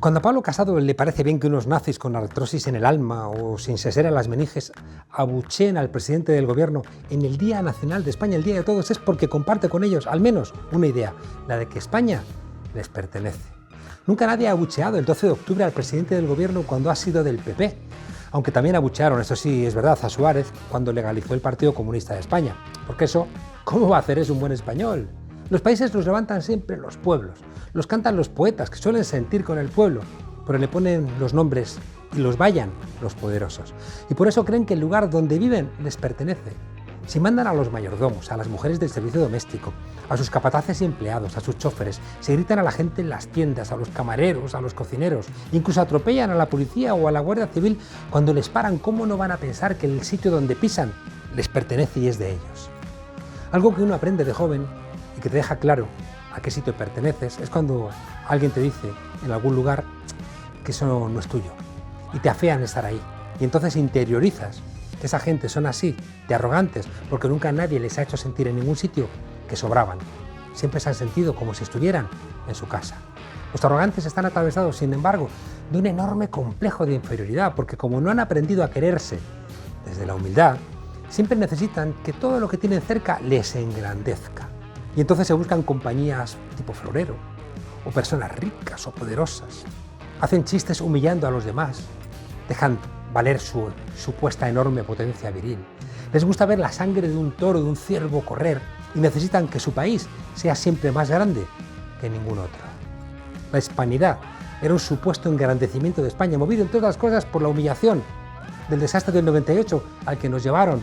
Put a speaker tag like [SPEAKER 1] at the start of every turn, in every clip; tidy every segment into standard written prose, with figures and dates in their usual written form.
[SPEAKER 1] Cuando a Pablo Casado le parece bien que unos nazis con artrosis en el alma o sin sesera en las meninges abucheen al presidente del gobierno en el Día Nacional de España, el Día de Todos, es porque comparte con ellos al menos una idea, la de que España les pertenece. Nunca nadie ha abucheado el 12 de octubre al presidente del gobierno cuando ha sido del PP, aunque también abuchearon, eso sí es verdad, a Suárez cuando legalizó el Partido Comunista de España, porque eso, ¿cómo va a hacer eso un buen español? Los países los levantan siempre los pueblos, los cantan los poetas, que suelen sentir con el pueblo, pero le ponen los nombres y los vallan los poderosos. Y por eso creen que el lugar donde viven les pertenece. Si mandan a los mayordomos, a las mujeres del servicio doméstico, a sus capataces y empleados, a sus choferes, se gritan a la gente en las tiendas, a los camareros, a los cocineros, incluso atropellan a la policía o a la Guardia Civil cuando les paran, ¿cómo no van a pensar que el sitio donde pisan les pertenece y es de ellos? Algo que uno aprende de joven y que te deja claro a qué sitio perteneces es cuando alguien te dice en algún lugar que eso no es tuyo y te afean estar ahí, y entonces interiorizas que esa gente son así, de arrogantes, porque nunca nadie les ha hecho sentir en ningún sitio que sobraban. Siempre se han sentido como si estuvieran en su casa. Los arrogantes están atravesados, sin embargo, de un enorme complejo de inferioridad, porque como no han aprendido a quererse desde la humildad, siempre necesitan que todo lo que tienen cerca les engrandezca. Y entonces se buscan compañías tipo florero, o personas ricas o poderosas. Hacen chistes humillando a los demás, dejan valer su supuesta enorme potencia viril. Les gusta ver la sangre de un toro, de un ciervo correr, y necesitan que su país sea siempre más grande que ningún otro. La hispanidad era un supuesto engrandecimiento de España, movido entre otras cosas por la humillación del desastre del 98 al que nos llevaron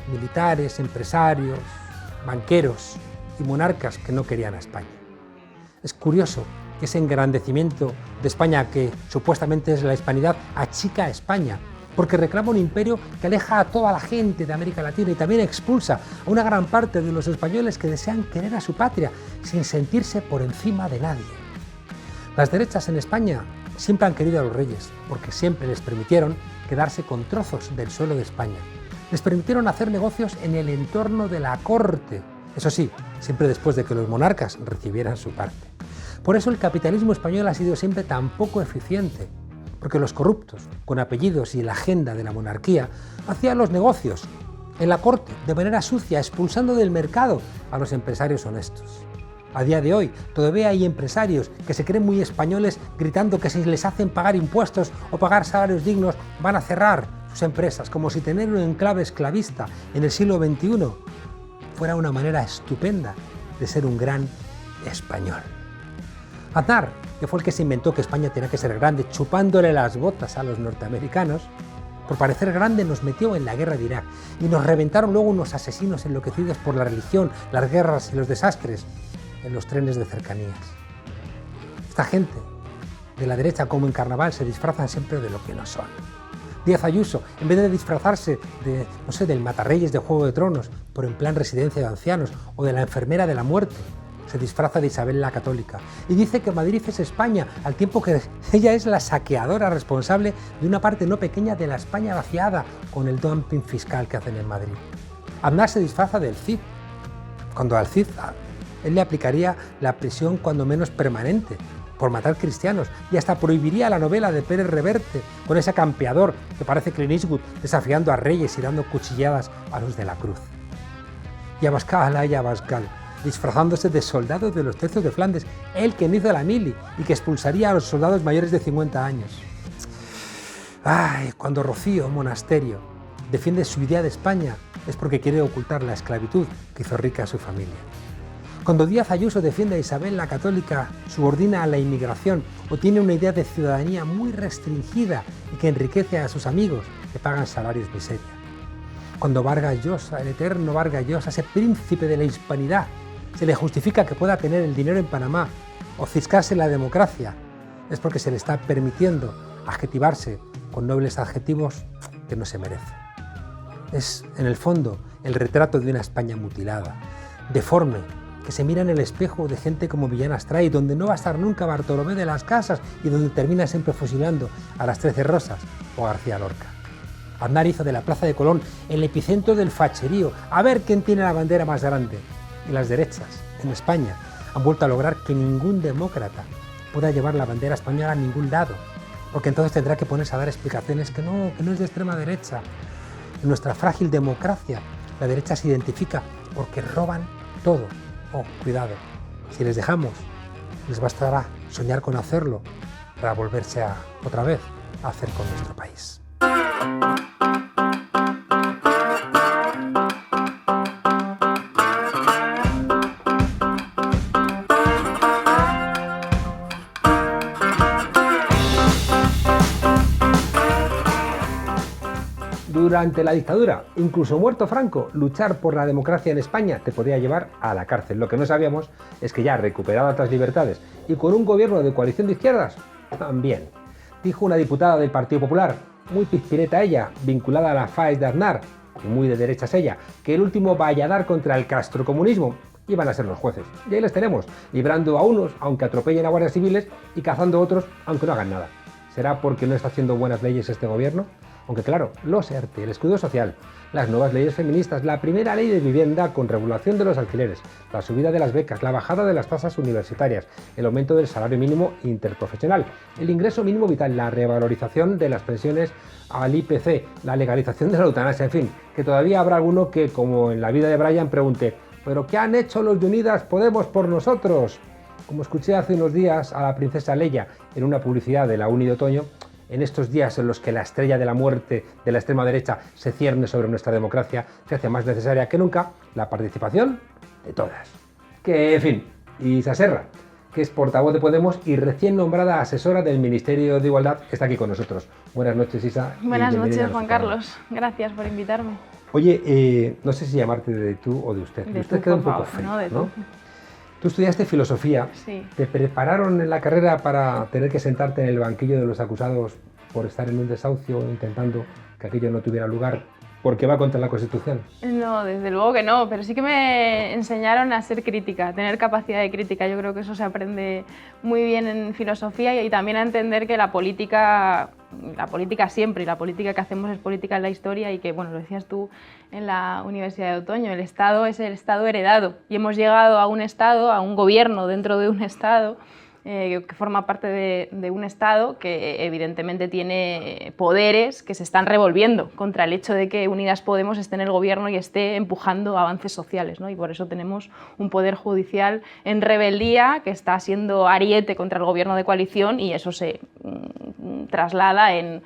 [SPEAKER 1] militares, empresarios, banqueros y monarcas que no querían a España. Es curioso que ese engrandecimiento de España, que supuestamente es la hispanidad, achica a España, porque reclama un imperio que aleja a toda la gente de América Latina y también expulsa a una gran parte de los españoles que desean querer a su patria sin sentirse por encima de nadie. Las derechas en España siempre han querido a los reyes, porque siempre les permitieron quedarse con trozos del suelo de España. Les permitieron hacer negocios en el entorno de la corte, eso sí, siempre después de que los monarcas recibieran su parte. Por eso el capitalismo español ha sido siempre tan poco eficiente, porque los corruptos, con apellidos y la agenda de la monarquía, hacían los negocios en la corte de manera sucia, expulsando del mercado a los empresarios honestos. A día de hoy todavía hay empresarios que se creen muy españoles gritando que si les hacen pagar impuestos o pagar salarios dignos van a cerrar sus empresas, como si tener un enclave esclavista en el siglo XXI fuera una manera estupenda de ser un gran español. Aznar, que fue el que se inventó que España tenía que ser grande, chupándole las botas a los norteamericanos, por parecer grande nos metió en la guerra de Irak y nos reventaron luego unos asesinos enloquecidos por la religión, las guerras y los desastres en los trenes de cercanías. Esta gente de la derecha, como en carnaval, se disfrazan siempre de lo que no son. Díaz Ayuso, en vez de disfrazarse de, del matarreyes de Juego de Tronos, por en plan residencia de ancianos, o de la enfermera de la muerte, se disfraza de Isabel la Católica y dice que Madrid es España, al tiempo que ella es la saqueadora responsable de una parte no pequeña de la España vaciada con el dumping fiscal que hacen en Madrid. Aznar se disfraza del Cid, cuando al Cid él le aplicaría la prisión cuando menos permanente por matar cristianos y hasta prohibiría la novela de Pérez Reverte con ese campeador que parece Clint Eastwood desafiando a reyes y dando cuchilladas a los de la cruz. Y Abascal, disfrazándose de soldado de los tercios de Flandes, él quien hizo la mili y que expulsaría a los soldados mayores de 50 años. Ay, cuando Rocío Monasterio defiende su idea de España es porque quiere ocultar la esclavitud que hizo rica a su familia. Cuando Díaz Ayuso defiende a Isabel la Católica, subordina a la inmigración o tiene una idea de ciudadanía muy restringida y que enriquece a sus amigos que pagan salarios miseria. Cuando Vargas Llosa, el eterno Vargas Llosa, ese príncipe de la hispanidad, se le justifica que pueda tener el dinero en Panamá o ciscarse la democracia, es porque se le está permitiendo adjetivarse con nobles adjetivos que no se merece. Es, en el fondo, el retrato de una España mutilada, deforme, que se mira en el espejo de gente como Millán Astray, donde no va a estar nunca Bartolomé de las Casas y donde termina siempre fusilando a las 13 Rosas o a García Lorca. Aznar hizo de la Plaza de Colón el epicentro del facherío, a ver quién tiene la bandera más grande. Y las derechas, en España, han vuelto a lograr que ningún demócrata pueda llevar la bandera española a ningún lado, porque entonces tendrá que ponerse a dar explicaciones que no es de extrema derecha. En nuestra frágil democracia, la derecha se identifica porque roban todo. Oh, cuidado, si les dejamos, les bastará soñar con hacerlo para volverse otra vez a hacer con nuestro país. Durante la dictadura, incluso muerto Franco, luchar por la democracia en España te podía llevar a la cárcel. Lo que no sabíamos es que ya recuperadas las libertades y con un gobierno de coalición de izquierdas, también. Dijo una diputada del Partido Popular, muy pizpireta ella, vinculada a la FAES de Aznar, y muy de derechas ella, que el último valladar contra el castrocomunismo iban a ser los jueces. Y ahí les tenemos, librando a unos aunque atropellen a guardias civiles y cazando a otros aunque no hagan nada. ¿Será porque no está haciendo buenas leyes este gobierno? Aunque claro, los ERTE, el escudo social, las nuevas leyes feministas, la primera ley de vivienda con regulación de los alquileres, la subida de las becas, la bajada de las tasas universitarias, el aumento del salario mínimo interprofesional, el ingreso mínimo vital, la revalorización de las pensiones al IPC, la legalización de la eutanasia, en fin, que todavía habrá alguno que, como en la vida de Brian, pregunte ¿pero qué han hecho los de Unidas Podemos por nosotros? Como escuché hace unos días a la princesa Leia en una publicidad de la Uni de Otoño, en estos días en los que la estrella de la muerte de la extrema derecha se cierne sobre nuestra democracia, se hace más necesaria que nunca la participación de todas. Que, en fin, Isa Serra, que es portavoz de Podemos y recién nombrada asesora del Ministerio de Igualdad, está aquí con nosotros. Buenas noches, Isa.
[SPEAKER 2] Buenas noches, Juan Carlos. Gracias por invitarme.
[SPEAKER 1] Oye, no sé si llamarte de tú o de usted.
[SPEAKER 2] De
[SPEAKER 1] usted
[SPEAKER 2] tú,
[SPEAKER 1] queda un
[SPEAKER 2] por
[SPEAKER 1] poco
[SPEAKER 2] favor,
[SPEAKER 1] feo,
[SPEAKER 2] no, de
[SPEAKER 1] ¿no?
[SPEAKER 2] tú.
[SPEAKER 1] Tú estudiaste filosofía.
[SPEAKER 2] Sí.
[SPEAKER 1] ¿Te prepararon en la carrera para tener que sentarte en el banquillo de los acusados por estar en un desahucio intentando que aquello no tuviera lugar porque va contra la Constitución?
[SPEAKER 2] No, desde luego que no, pero sí que me enseñaron a ser crítica, a tener capacidad de crítica. Yo creo que eso se aprende muy bien en filosofía y también a entender que la política siempre, y la política que hacemos es política en la historia y que, bueno, lo decías tú en la Universidad de Otoño, el Estado es el Estado heredado y hemos llegado a un Estado, a un gobierno dentro de un Estado que forma parte de un Estado que evidentemente tiene poderes que se están revolviendo contra el hecho de que Unidas Podemos esté en el gobierno y esté empujando avances sociales, ¿no? Y por eso tenemos un poder judicial en rebeldía que está siendo ariete contra el gobierno de coalición y eso se traslada en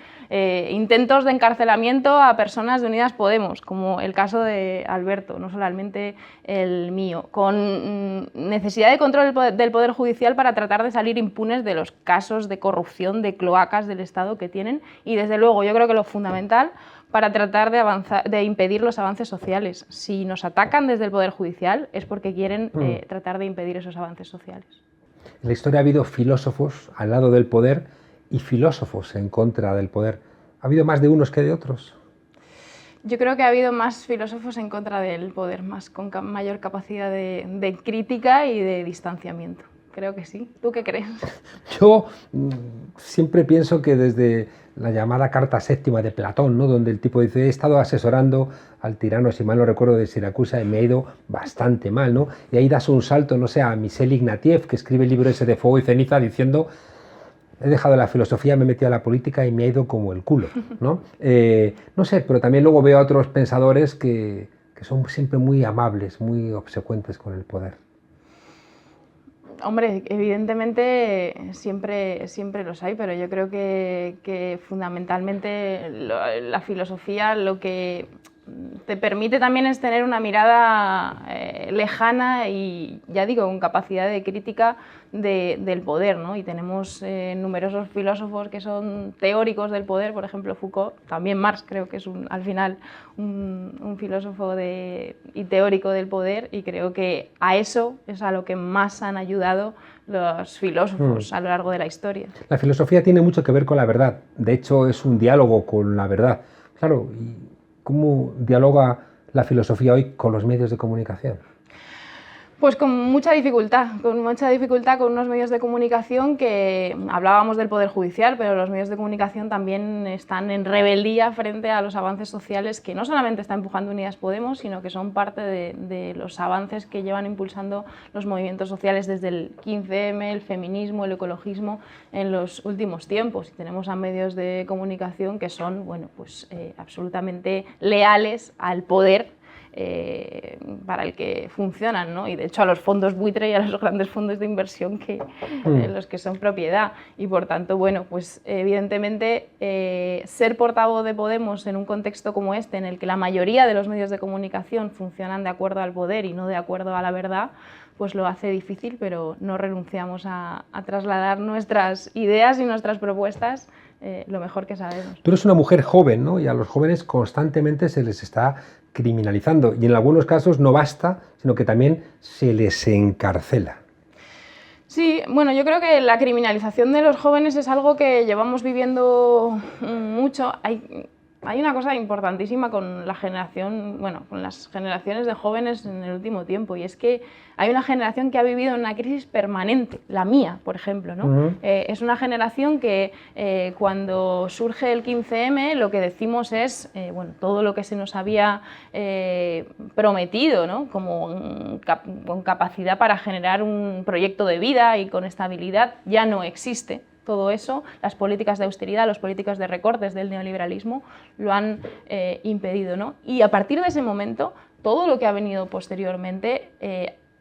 [SPEAKER 2] intentos de encarcelamiento a personas de Unidas Podemos, como el caso de Alberto, no solamente el mío, con necesidad de control del Poder Judicial para tratar de salir impunes de los casos de corrupción, de cloacas del Estado que tienen y desde luego yo creo que lo fundamental para tratar de impedir los avances sociales. Si nos atacan desde el Poder Judicial es porque quieren tratar de impedir esos avances sociales.
[SPEAKER 1] En la historia ha habido filósofos al lado del poder y filósofos en contra del poder. ¿Ha habido más de unos que de otros?
[SPEAKER 2] Yo creo que ha habido más filósofos en contra del poder, más con mayor capacidad de crítica y de distanciamiento. Creo que sí. ¿Tú qué crees?
[SPEAKER 1] Yo siempre pienso que desde la llamada Carta Séptima de Platón, ¿no? Donde el tipo dice, he estado asesorando al tirano, si mal no recuerdo, de Siracusa y me ha ido bastante mal, ¿no? Y ahí das un salto, no sé, a Michel Ignatieff, que escribe el libro ese de Fuego y Ceniza, diciendo, he dejado la filosofía, me he metido a la política y me ha ido como el culo, ¿no? No sé, pero también luego veo a otros pensadores que son siempre muy amables, muy obsecuentes con el poder.
[SPEAKER 2] Hombre, evidentemente siempre los hay, pero yo creo que fundamentalmente la filosofía lo que te permite también es tener una mirada lejana y, ya digo, con capacidad de crítica del poder, ¿no? Y tenemos numerosos filósofos que son teóricos del poder, por ejemplo Foucault, también Marx creo que es al final un filósofo y teórico del poder, y creo que a eso es a lo que más han ayudado los filósofos a lo largo de la historia.
[SPEAKER 1] La filosofía tiene mucho que ver con la verdad, de hecho es un diálogo con la verdad. Claro, ¿y cómo dialoga la filosofía hoy con los medios de comunicación?
[SPEAKER 2] Pues con mucha dificultad, con unos medios de comunicación que hablábamos del Poder Judicial, pero los medios de comunicación también están en rebeldía frente a los avances sociales que no solamente está empujando Unidas Podemos, sino que son parte de los avances que llevan impulsando los movimientos sociales desde el 15M, el feminismo, el ecologismo en los últimos tiempos. Y tenemos a medios de comunicación que son, bueno, pues, absolutamente leales al poder para el que funcionan, ¿no? Y de hecho a los fondos buitre y a los grandes fondos de inversión que los que son propiedad, y por tanto, bueno, pues evidentemente ser portavoz de Podemos en un contexto como este, en el que la mayoría de los medios de comunicación funcionan de acuerdo al poder y no de acuerdo a la verdad, pues lo hace difícil, pero no renunciamos a trasladar nuestras ideas y nuestras propuestas lo mejor que sabemos.
[SPEAKER 1] Tú eres una mujer joven, ¿no? Y a los jóvenes constantemente se les está criminalizando, y en algunos casos no basta, sino que también se les encarcela.
[SPEAKER 2] Sí, bueno, yo creo que la criminalización de los jóvenes es algo que llevamos viviendo mucho. Hay una cosa importantísima con la generación, bueno, con las generaciones de jóvenes en el último tiempo, y es que hay una generación que ha vivido una crisis permanente, la mía, por ejemplo, ¿no? Es una generación que cuando surge el 15M lo que decimos es, bueno, todo lo que se nos había prometido, ¿no? Como con capacidad para generar un proyecto de vida y con estabilidad, ya no existe. Todo eso, las políticas de austeridad, las políticas de recortes del neoliberalismo lo han impedido, ¿no? Y a partir de ese momento, todo lo que ha venido posteriormente,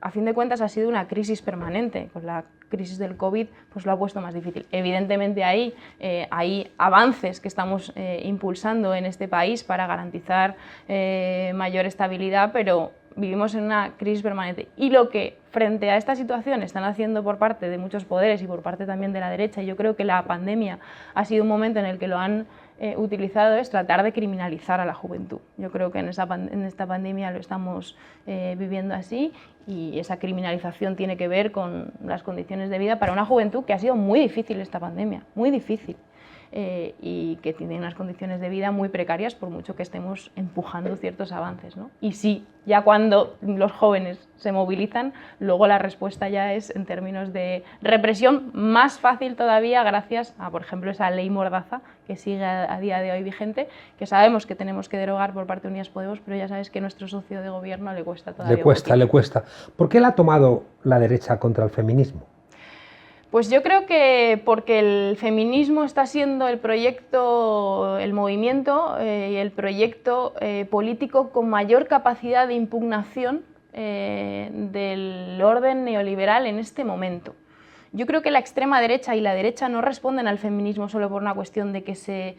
[SPEAKER 2] a fin de cuentas, ha sido una crisis permanente. Con la crisis del COVID pues lo ha puesto más difícil. Evidentemente ahí hay avances que estamos impulsando en este país para garantizar mayor estabilidad, pero vivimos en una crisis permanente. Y lo que frente a esta situación están haciendo por parte de muchos poderes y por parte también de la derecha, y yo creo que la pandemia ha sido un momento en el que lo han utilizado, es tratar de criminalizar a la juventud. Yo creo que en esta pandemia lo estamos viviendo así, y esa criminalización tiene que ver con las condiciones de vida para una juventud que ha sido muy difícil esta pandemia, muy difícil. Y que tienen unas condiciones de vida muy precarias por mucho que estemos empujando ciertos avances, ¿no? Y sí, ya cuando los jóvenes se movilizan, luego la respuesta ya es en términos de represión más fácil todavía gracias a, por ejemplo, esa ley Mordaza que sigue a día de hoy vigente, que sabemos que tenemos que derogar por parte de Unidas Podemos, pero ya sabes que a nuestro socio de gobierno le cuesta todavía.
[SPEAKER 1] Le cuesta. ¿Por qué la ha tomado la derecha contra el feminismo?
[SPEAKER 2] Pues yo creo que porque el feminismo está siendo el proyecto, el movimiento y el proyecto político con mayor capacidad de impugnación del orden neoliberal en este momento. Yo creo que la extrema derecha y la derecha no responden al feminismo solo por una cuestión de que se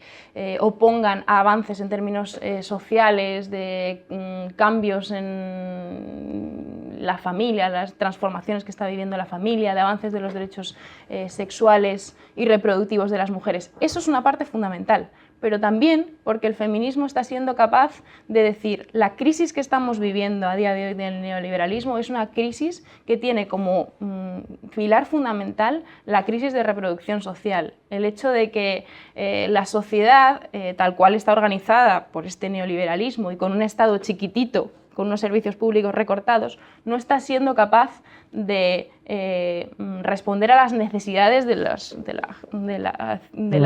[SPEAKER 2] opongan a avances en términos sociales, de cambios en la familia, las transformaciones que está viviendo la familia, de avances de los derechos sexuales y reproductivos de las mujeres. Eso es una parte fundamental, pero también porque el feminismo está siendo capaz de decir la crisis que estamos viviendo a día de hoy del neoliberalismo es una crisis que tiene como pilar fundamental la crisis de reproducción social. El hecho de que la sociedad, tal cual está organizada por este neoliberalismo y con un Estado chiquitito, con unos servicios públicos recortados, no está siendo capaz de responder a las necesidades de la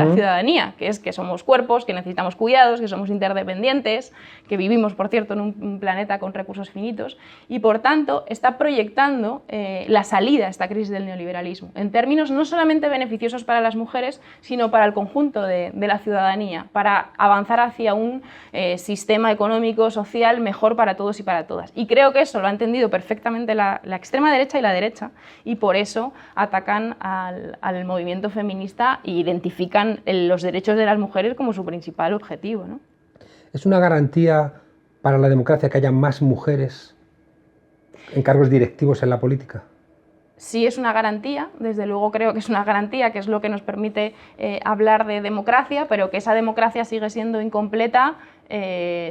[SPEAKER 2] ciudadanía, que es que somos cuerpos, que necesitamos cuidados, que somos interdependientes, que vivimos, por cierto, en un planeta con recursos finitos, y por tanto está proyectando la salida a esta crisis del neoliberalismo, en términos no solamente beneficiosos para las mujeres, sino para el conjunto de la ciudadanía, para avanzar hacia un sistema económico, social, mejor para todos y para todas. Y creo que eso lo ha entendido perfectamente la extrema derecha y la derecha, y por eso atacan al movimiento feminista e identifican los derechos de las mujeres como su principal objetivo, ¿no?
[SPEAKER 1] ¿Es una garantía para la democracia que haya más mujeres en cargos directivos en la política?
[SPEAKER 2] Sí, es una garantía, desde luego creo que es una garantía, que es lo que nos permite hablar de democracia, pero que esa democracia sigue siendo incompleta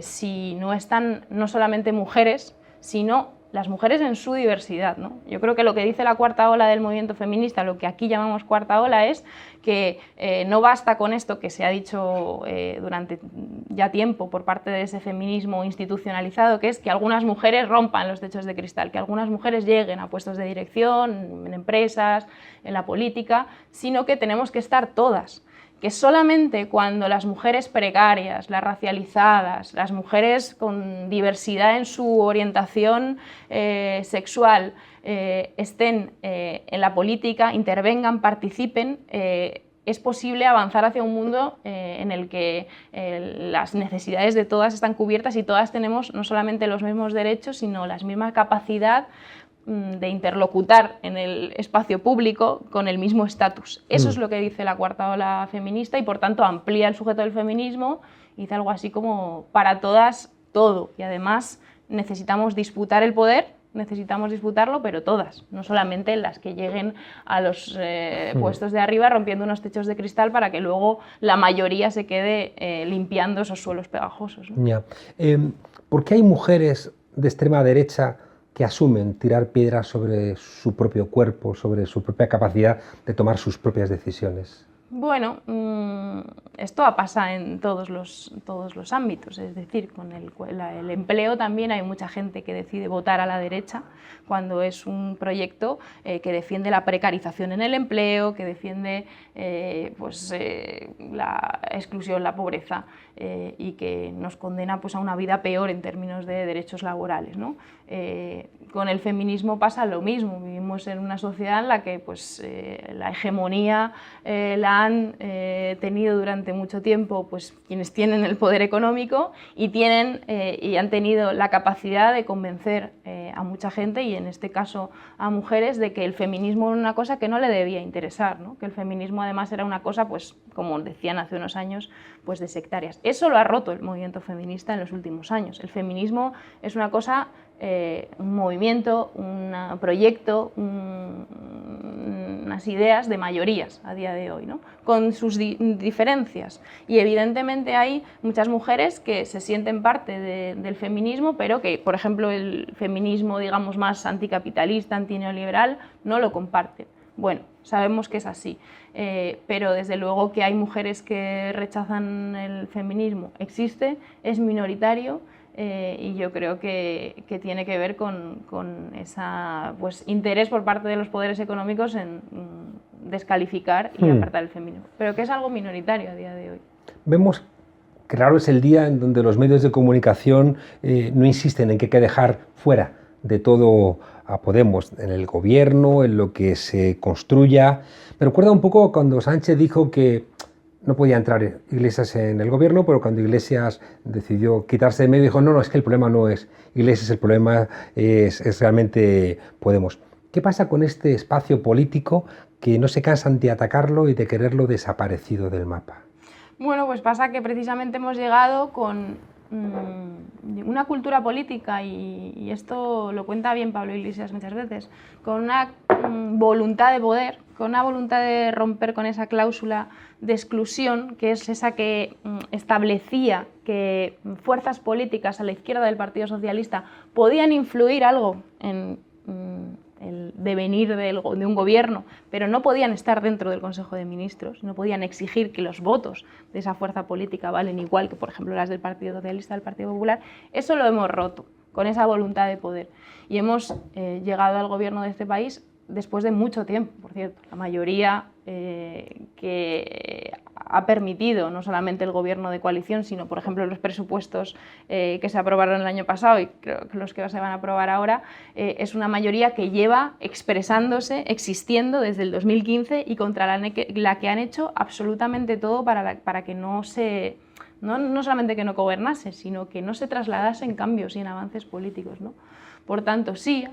[SPEAKER 2] si no están no solamente mujeres, sino las mujeres en su diversidad, ¿no? Yo creo que lo que dice la cuarta ola del movimiento feminista, lo que aquí llamamos cuarta ola, es que no basta con esto que se ha dicho durante ya tiempo por parte de ese feminismo institucionalizado, que es que algunas mujeres rompan los techos de cristal, que algunas mujeres lleguen a puestos de dirección, en empresas, en la política, sino que tenemos que estar todas. Que solamente cuando las mujeres precarias, las racializadas, las mujeres con diversidad en su orientación sexual estén en la política, intervengan, participen, es posible avanzar hacia un mundo en el que las necesidades de todas están cubiertas y todas tenemos no solamente los mismos derechos, sino la misma capacidad de interlocutar en el espacio público con el mismo estatus. Eso es lo que dice la cuarta ola feminista y por tanto amplía el sujeto del feminismo y dice algo así como para todas, todo. Y además necesitamos disputar el poder, necesitamos disputarlo, pero todas, no solamente las que lleguen a los puestos de arriba rompiendo unos techos de cristal para que luego la mayoría se quede limpiando esos suelos pegajosos, ¿no?
[SPEAKER 1] Ya. ¿Por qué hay mujeres de extrema derecha que asumen tirar piedras sobre su propio cuerpo, sobre su propia capacidad de tomar sus propias decisiones?
[SPEAKER 2] Bueno, esto pasa en todos los ámbitos, es decir, con el empleo también hay mucha gente que decide votar a la derecha cuando es un proyecto que defiende la precarización en el empleo, que defiende la exclusión, la pobreza y que nos condena pues, a una vida peor en términos de derechos laborales, ¿no? Con el feminismo pasa lo mismo, vivimos en una sociedad en la que pues, la hegemonía la han tenido durante mucho tiempo pues, quienes tienen el poder económico y han tenido la capacidad de convencer a mucha gente y en este caso a mujeres de que el feminismo era una cosa que no le debía interesar, ¿no? Que el feminismo además era una cosa, pues, como decían hace unos años, pues, de sectarias. Eso lo ha roto el movimiento feminista en los últimos años. El feminismo es una cosa, un movimiento, un proyecto, unas ideas de mayorías a día de hoy, ¿no? Con sus diferencias. Y evidentemente hay muchas mujeres que se sienten parte del feminismo, pero que, por ejemplo, el feminismo, digamos, más anticapitalista, antineoliberal, no lo comparten. Bueno, sabemos que es así, pero desde luego que hay mujeres que rechazan el feminismo, existe, es minoritario. Y yo creo que tiene que ver con ese pues, interés por parte de los poderes económicos en descalificar y apartar el feminismo, pero que es algo minoritario a día de hoy.
[SPEAKER 1] Vemos que raro es el día en donde los medios de comunicación no insisten en que hay que dejar fuera de todo a Podemos, en el gobierno, en lo que se construya. Me recuerda un poco cuando Sánchez dijo que no podía entrar Iglesias en el gobierno, pero cuando Iglesias decidió quitarse de medio dijo no, es que el problema no es Iglesias, el problema es realmente Podemos. ¿Qué pasa con este espacio político que no se cansan de atacarlo y de quererlo desaparecido del mapa?
[SPEAKER 2] Bueno, pues pasa que precisamente hemos llegado con una cultura política, y esto lo cuenta bien Pablo Iglesias muchas veces, con una voluntad de poder, con una voluntad de romper con esa cláusula de exclusión, que es esa que establecía que fuerzas políticas a la izquierda del Partido Socialista podían influir algo en el devenir de un gobierno, pero no podían estar dentro del Consejo de Ministros, no podían exigir que los votos de esa fuerza política valen igual que, por ejemplo, las del Partido Socialista, del Partido Popular. Eso lo hemos roto con esa voluntad de poder y hemos llegado al gobierno de este país después de mucho tiempo, por cierto. La mayoría que ha permitido no solamente el gobierno de coalición, sino, por ejemplo, los presupuestos que se aprobaron el año pasado y creo que los que se van a aprobar ahora, es una mayoría que lleva expresándose, existiendo desde el 2015 y contra la que han hecho absolutamente todo para que no solamente que no gobernase, sino que no se trasladasen cambios y en avances políticos, ¿no? Por tanto, sí,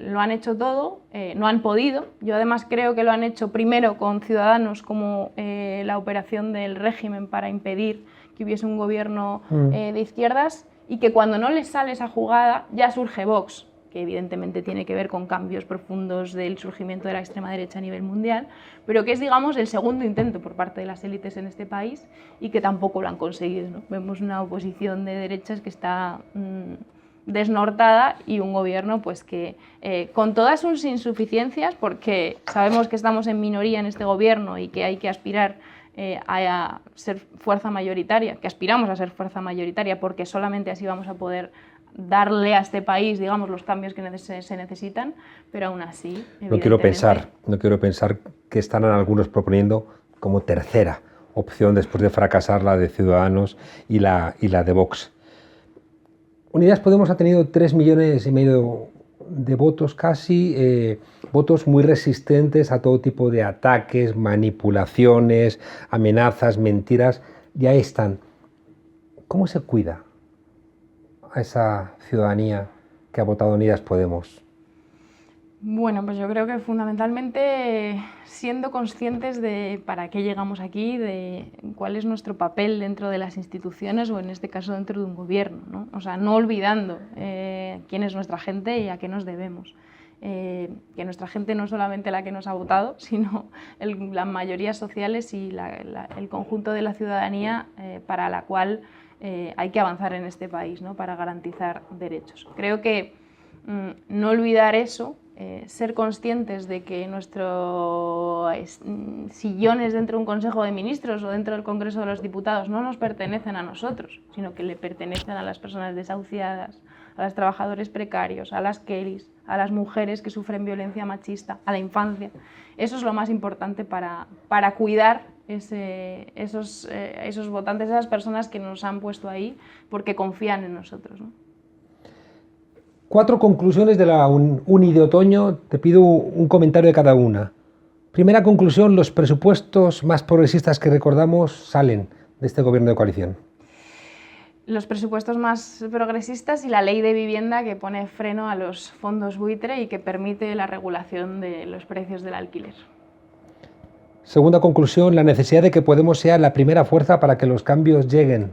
[SPEAKER 2] lo han hecho todo, no han podido. Yo además creo que lo han hecho primero con Ciudadanos, como la operación del régimen para impedir que hubiese un gobierno de izquierdas, y que cuando no les sale esa jugada ya surge Vox, que evidentemente tiene que ver con cambios profundos del surgimiento de la extrema derecha a nivel mundial, pero que es, digamos, el segundo intento por parte de las élites en este país y que tampoco lo han conseguido, ¿no? Vemos una oposición de derechas que está desnortada y un gobierno pues que con todas sus insuficiencias, porque sabemos que estamos en minoría en este gobierno y que hay que aspirar a ser fuerza mayoritaria, que aspiramos a ser fuerza mayoritaria porque solamente así vamos a poder darle a este país, digamos, los cambios que se necesitan, pero aún así,
[SPEAKER 1] no quiero pensar que estarán algunos proponiendo como tercera opción después de fracasar la de Ciudadanos y la de Vox. Unidas Podemos ha tenido 3,5 millones de votos casi, votos muy resistentes a todo tipo de ataques, manipulaciones, amenazas, mentiras, y ahí están. ¿Cómo se cuida a esa ciudadanía que ha votado Unidas Podemos?
[SPEAKER 2] Bueno, pues yo creo que fundamentalmente siendo conscientes de para qué llegamos aquí, de cuál es nuestro papel dentro de las instituciones o en este caso dentro de un gobierno, ¿no? O sea, no olvidando quién es nuestra gente y a qué nos debemos. Que nuestra gente no es solamente la que nos ha votado, sino las mayorías sociales y el conjunto de la ciudadanía para la cual hay que avanzar en este país, ¿no? Para garantizar derechos. Creo que no olvidar eso, ser conscientes de que nuestros sillones dentro de un Consejo de Ministros o dentro del Congreso de los Diputados no nos pertenecen a nosotros, sino que le pertenecen a las personas desahuciadas, a los trabajadores precarios, a las Kellys, a las mujeres que sufren violencia machista, a la infancia. Eso es lo más importante para cuidar esos votantes, esas personas que nos han puesto ahí porque confían en nosotros, ¿no?
[SPEAKER 1] 4 conclusiones de la Uni de otoño, te pido un comentario de cada una. Primera conclusión, los presupuestos más progresistas que recordamos salen de este gobierno de coalición.
[SPEAKER 2] Los presupuestos más progresistas y la ley de vivienda que pone freno a los fondos buitre y que permite la regulación de los precios del alquiler.
[SPEAKER 1] Segunda conclusión, la necesidad de que Podemos sea la primera fuerza para que los cambios lleguen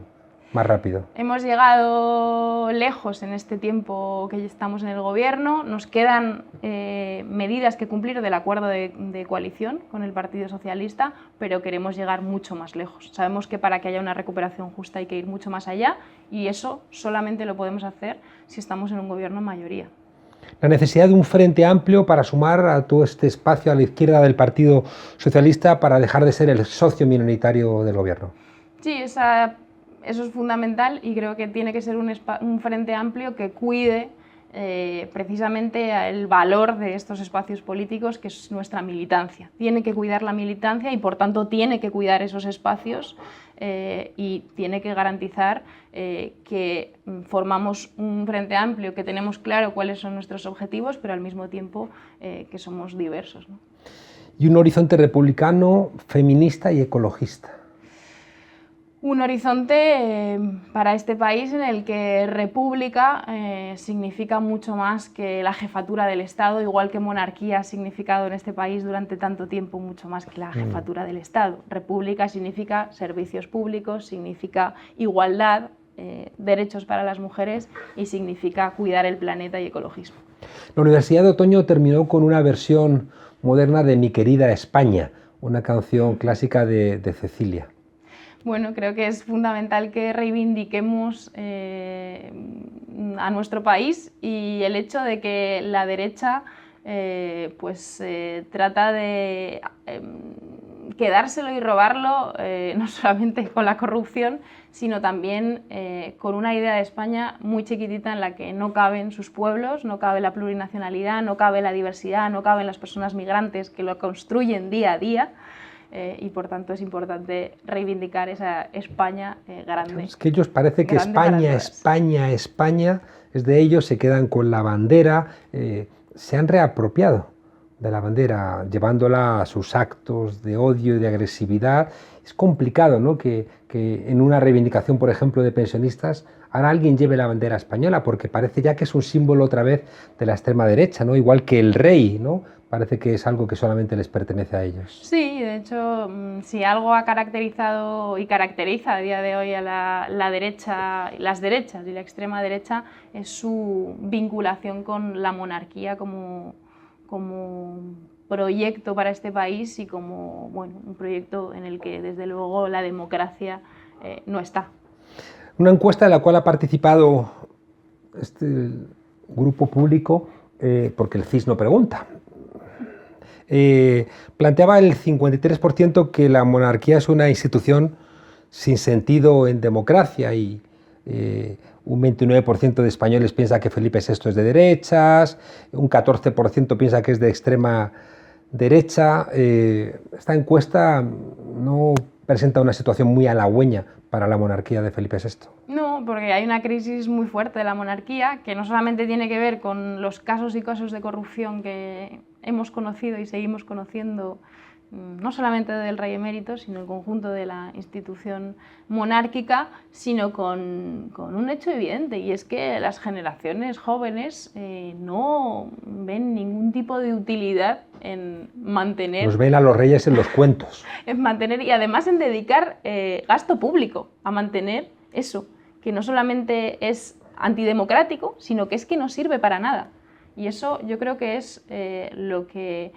[SPEAKER 1] más rápido.
[SPEAKER 2] Hemos llegado lejos en este tiempo que estamos en el gobierno, nos quedan medidas que cumplir del acuerdo de coalición con el Partido Socialista, pero queremos llegar mucho más lejos. Sabemos que para que haya una recuperación justa hay que ir mucho más allá y eso solamente lo podemos hacer si estamos en un gobierno en mayoría.
[SPEAKER 1] La necesidad de un frente amplio para sumar a todo este espacio a la izquierda del Partido Socialista para dejar de ser el socio minoritario del gobierno.
[SPEAKER 2] Sí, eso es fundamental y creo que tiene que ser un frente amplio que cuide precisamente el valor de estos espacios políticos, que es nuestra militancia. Tiene que cuidar la militancia y por tanto tiene que cuidar esos espacios y tiene que garantizar que formamos un frente amplio, que tenemos claro cuáles son nuestros objetivos, pero al mismo tiempo que somos diversos, ¿no?
[SPEAKER 1] Y un horizonte republicano, feminista y ecologista.
[SPEAKER 2] Un horizonte para este país en el que república significa mucho más que la jefatura del Estado, igual que monarquía ha significado en este país durante tanto tiempo mucho más que la jefatura del Estado. República significa servicios públicos, significa igualdad, derechos para las mujeres y significa cuidar el planeta y ecologismo.
[SPEAKER 1] La Universidad de Otoño terminó con una versión moderna de Mi querida España, una canción clásica de Cecilia.
[SPEAKER 2] Bueno, creo que es fundamental que reivindiquemos a nuestro país y el hecho de que la derecha trata de quedárselo y robarlo, no solamente con la corrupción, sino también con una idea de España muy chiquitita en la que no caben sus pueblos, no cabe la plurinacionalidad, no cabe la diversidad, no caben las personas migrantes que lo construyen día a día. Y por tanto es importante reivindicar esa España grande.
[SPEAKER 1] Es que ellos parece que España es de ellos, se quedan con la bandera, se han reapropiado de la bandera, llevándola a sus actos de odio y de agresividad. Es complicado, ¿no?, que en una reivindicación, por ejemplo, de pensionistas, ahora alguien lleve la bandera española, porque parece ya que es un símbolo otra vez de la extrema derecha, ¿no?, igual que el rey, ¿no? Parece que es algo que solamente les pertenece a ellos.
[SPEAKER 2] Sí, de hecho, si algo ha caracterizado y caracteriza a día de hoy a la derecha, las derechas y la extrema derecha, es su vinculación con la monarquía como proyecto para este país y como un proyecto en el que desde luego la democracia no está.
[SPEAKER 1] Una encuesta en la cual ha participado este grupo público, porque el CIS no pregunta, planteaba el 53% que la monarquía es una institución sin sentido en democracia y un 29% de españoles piensa que Felipe VI es de derechas, un 14% piensa que es de extrema derecha. Esta encuesta no presenta una situación muy halagüeña para la monarquía de Felipe VI.
[SPEAKER 2] No, porque hay una crisis muy fuerte de la monarquía que no solamente tiene que ver con los casos y casos de corrupción que hemos conocido y seguimos conociendo, no solamente del rey emérito, sino el conjunto de la institución monárquica, sino con un hecho evidente, y es que las generaciones jóvenes no ven ningún tipo de utilidad en mantener...
[SPEAKER 1] Los ven a los reyes en los cuentos.
[SPEAKER 2] En mantener, y además en dedicar gasto público a mantener eso, que no solamente es antidemocrático, sino que es que no sirve para nada. Y eso yo creo que es lo que,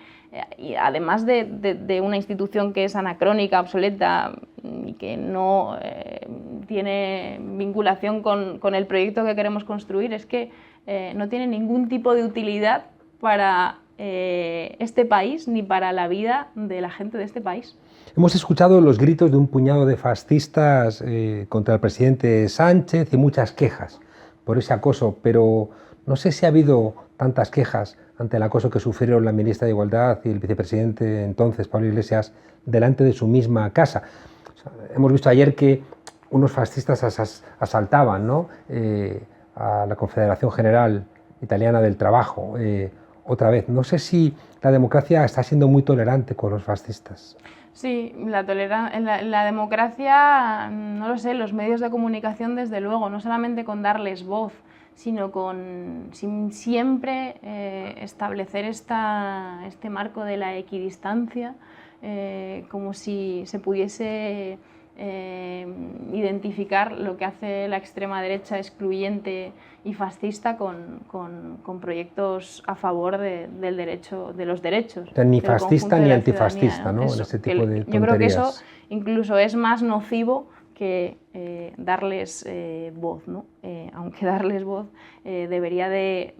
[SPEAKER 2] y además de una institución que es anacrónica, obsoleta y que no tiene vinculación con el proyecto que queremos construir, es que no tiene ningún tipo de utilidad para este país ni para la vida de la gente de este país.
[SPEAKER 1] Hemos escuchado los gritos de un puñado de fascistas contra el presidente Sánchez y muchas quejas por ese acoso, pero no sé si ha habido tantas quejas ante el acoso que sufrieron la ministra de Igualdad y el vicepresidente entonces, Pablo Iglesias, delante de su misma casa. O sea, hemos visto ayer que unos fascistas asaltaban, ¿no?, a la Confederación General Italiana del Trabajo. Otra vez, no sé si la democracia está siendo muy tolerante con los fascistas.
[SPEAKER 2] Sí, la democracia, no lo sé, los medios de comunicación desde luego, no solamente con darles voz, sino sin siempre establecer este marco de la equidistancia, como si se pudiese identificar lo que hace la extrema derecha excluyente y fascista con proyectos a favor de los derechos.
[SPEAKER 1] O sea, ni fascista ni antifascista, ¿no? En ese tipo de tonterías.
[SPEAKER 2] Yo creo que eso incluso es más nocivo que darles voz, ¿no? Aunque darles voz debería de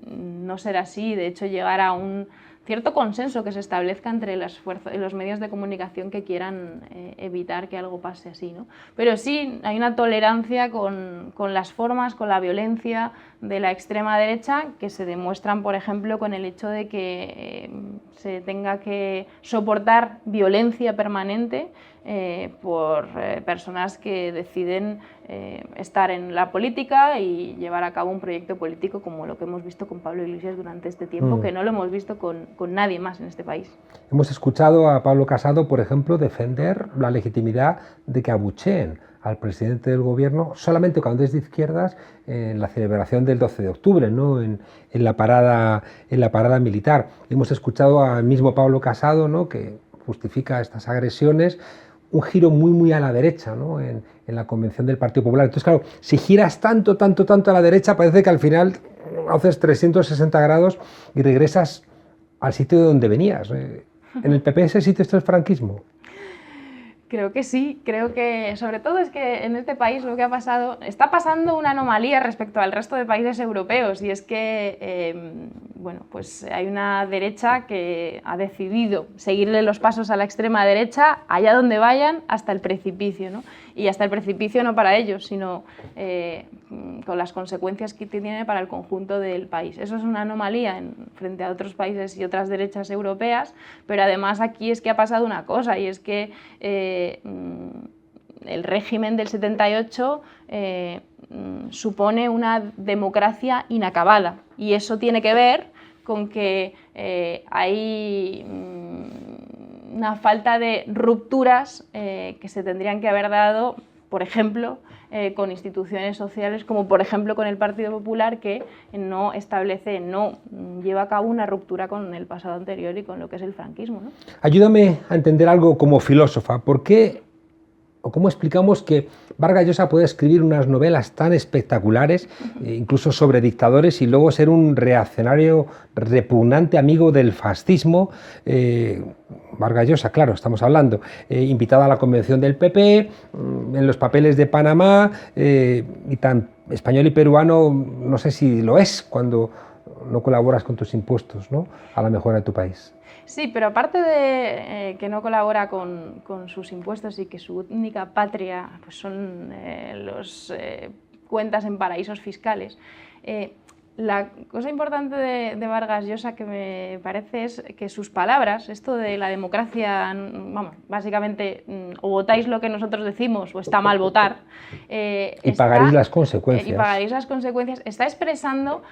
[SPEAKER 2] no ser así, de hecho llegar a un cierto consenso que se establezca entre los medios de comunicación que quieran evitar que algo pase así, ¿no? Pero sí hay una tolerancia con las formas, con la violencia de la extrema derecha que se demuestran, por ejemplo, con el hecho de que se tenga que soportar violencia permanente por personas que deciden estar en la política y llevar a cabo un proyecto político como lo que hemos visto con Pablo Iglesias durante este tiempo, que no lo hemos visto con nadie más en este país.
[SPEAKER 1] Hemos escuchado a Pablo Casado, por ejemplo, defender la legitimidad de que abucheen al presidente del gobierno solamente cuando es de izquierdas en la celebración del 12 de octubre, ¿no?, en la parada militar. Hemos escuchado al mismo Pablo Casado, ¿no?, que justifica estas agresiones, un giro muy a la derecha, ¿no?, en la convención del Partido Popular. Entonces, claro, si giras tanto a la derecha, parece que al final haces 360 grados y regresas al sitio de donde venías. ¿En el PP ese sitio esto es franquismo?
[SPEAKER 2] Creo que sí, creo que sobre todo es que en este país lo que ha pasado, está pasando una anomalía respecto al resto de países europeos, y es que bueno, pues hay una derecha que ha decidido seguirle los pasos a la extrema derecha allá donde vayan hasta el precipicio, ¿no? Y hasta el precipicio no para ellos, sino con las consecuencias que tiene para el conjunto del país. Eso es una anomalía frente a otros países y otras derechas europeas, pero además aquí es que ha pasado una cosa, y es que el régimen del 78 supone una democracia inacabada, y eso tiene que ver con que hay una falta de rupturas que se tendrían que haber dado, por ejemplo, con instituciones sociales, como por ejemplo con el Partido Popular, que no lleva a cabo una ruptura con el pasado anterior y con lo que es el franquismo, ¿no?
[SPEAKER 1] Ayúdame a entender algo como filósofa. ¿Por qué o cómo explicamos que Vargas Llosa puede escribir unas novelas tan espectaculares, incluso sobre dictadores, y luego ser un reaccionario repugnante amigo del fascismo? Vargas Llosa, claro, estamos hablando, invitado a la convención del PP, en los papeles de Panamá, y tan español y peruano, no sé si lo es cuando no colaboras con tus impuestos, ¿no?, a la mejora de tu país.
[SPEAKER 2] Sí, pero aparte de que no colabora con sus impuestos y que su única patria pues son las cuentas en paraísos fiscales, la cosa importante de Vargas Llosa que me parece es que sus palabras, esto de la democracia, vamos, básicamente o votáis lo que nosotros decimos o está mal votar.
[SPEAKER 1] Y pagaréis las consecuencias.
[SPEAKER 2] Y pagaréis las consecuencias. Está expresando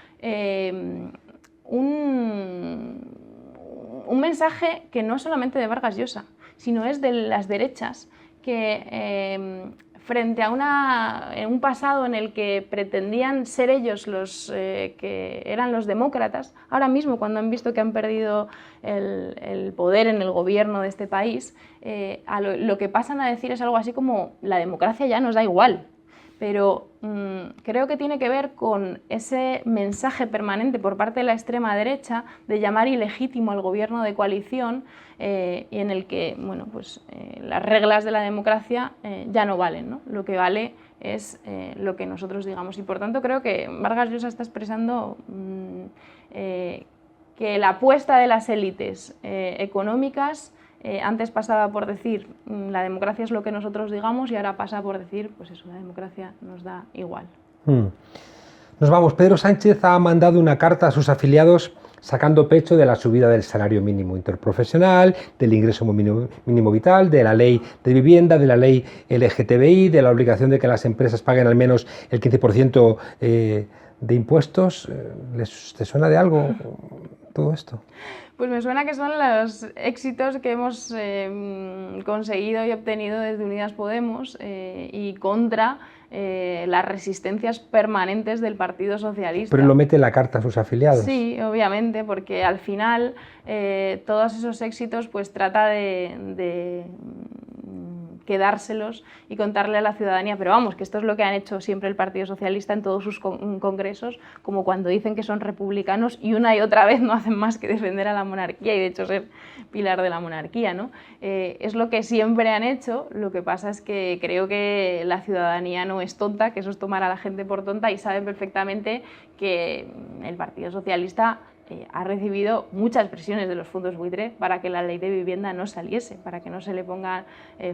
[SPEAKER 2] un mensaje que no es solamente de Vargas Llosa, sino es de las derechas que frente a un pasado en el que pretendían ser ellos los que eran los demócratas, ahora mismo cuando han visto que han perdido el poder en el gobierno de este país, lo que pasan a decir es algo así como la democracia ya nos da igual. Pero creo que tiene que ver con ese mensaje permanente por parte de la extrema derecha de llamar ilegítimo al gobierno de coalición y en el que bueno, pues, las reglas de la democracia ya no valen, ¿no? Lo que vale es lo que nosotros digamos y por tanto creo que Vargas Llosa está expresando que la apuesta de las élites económicas antes pasaba por decir la democracia es lo que nosotros digamos y ahora pasa por decir pues eso, la democracia nos da igual.
[SPEAKER 1] Nos vamos. Pedro Sánchez ha mandado una carta a sus afiliados sacando pecho de la subida del salario mínimo interprofesional, del ingreso mínimo vital, de la ley de vivienda, de la ley LGTBI, de la obligación de que las empresas paguen al menos el 15% de impuestos. ¿Te suena de algo todo esto?
[SPEAKER 2] Pues me suena que son los éxitos que hemos conseguido y obtenido desde Unidas Podemos y contra las resistencias permanentes del Partido Socialista.
[SPEAKER 1] Pero lo mete en la carta a sus afiliados.
[SPEAKER 2] Sí, obviamente, porque al final todos esos éxitos pues trata de quedárselos y contarle a la ciudadanía, pero vamos, que esto es lo que han hecho siempre el Partido Socialista en todos sus congresos, como cuando dicen que son republicanos y una y otra vez no hacen más que defender a la monarquía y de hecho ser pilar de la monarquía, ¿no? Es lo que siempre han hecho, lo que pasa es que creo que la ciudadanía no es tonta, que eso es tomar a la gente por tonta y saben perfectamente que el Partido Socialista ha recibido muchas presiones de los fondos buitre para que la ley de vivienda no saliese, para que no se le ponga